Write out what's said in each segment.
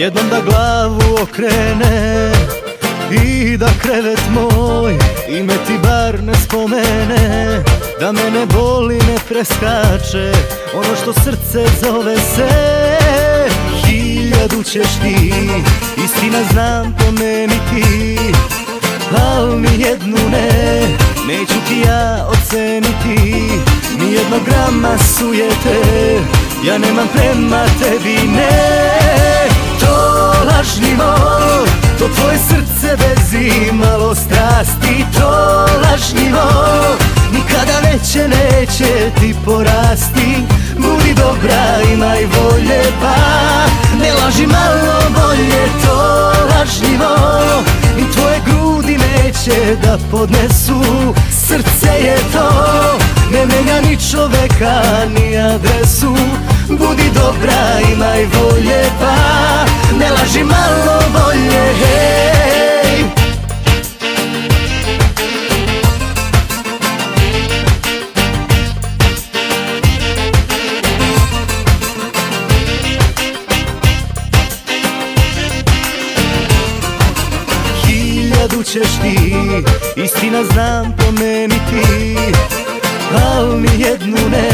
jednom da glavu okrene i da krevet moj ime ti bar ne spomene, da me ne boli, ne preskače ono što srce zove se. 1000 ćeš ti, istina znam pomeniti, al nijednu ne, neću ti ja oceniti. Nijednog grama sujete ja nemam prema tebi, ne. To lažljivo, to tvoje srce bez imalo strasti. To lažljivo, nikada neće ti porasti. Budi dobra, imaj volje, pa ne laži malo bolje. To lažljivo, i tvoje grudi neće da podnesu. Srce je to, ne menja ni čoveka ni adresu. Budi dobra, imaj volje, pa ne laži malo bolje, hej. Ćeš ti, istina znam pomeniti, al nijednu ne,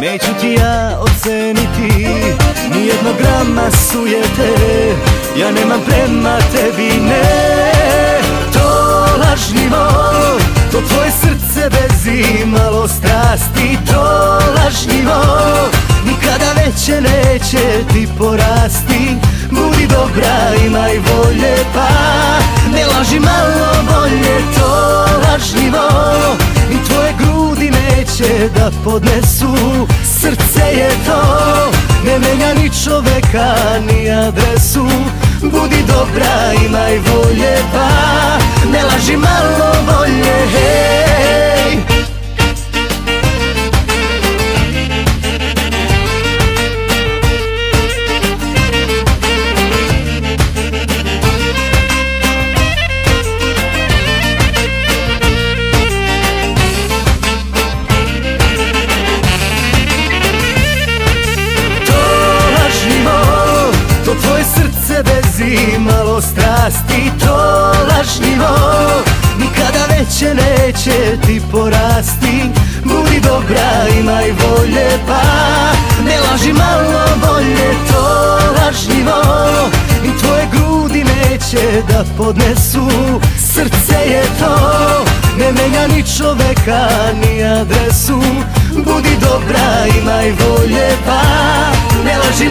neću ti ja oceniti. Nijednog grama sujete ja nemam prema tebi, ne. To lažljivo, to tvoje srce bez imalo strasti. To lažljivo, nikada neće ti porasti. Budi dobra, imaj volje, pa ne laži malo bolje. To lažljivo, i tvoje grudi neće da podnesu. Srce je to, ne menja ni čoveka ni adresu. Budi dobra, imaj volje, pa ne laži malo bolje, hej. Tvoje srce bez imalo strasti. To lažljivo, nikada neće ti porasti. Budi dobra, imaj volje, pa ne laži malo bolje. To lažljivo, i tvoje grudi neće da podnesu. Srce je to, ne menja ni čoveka ni adresu. Budi dobra, imaj volje, pa ne laži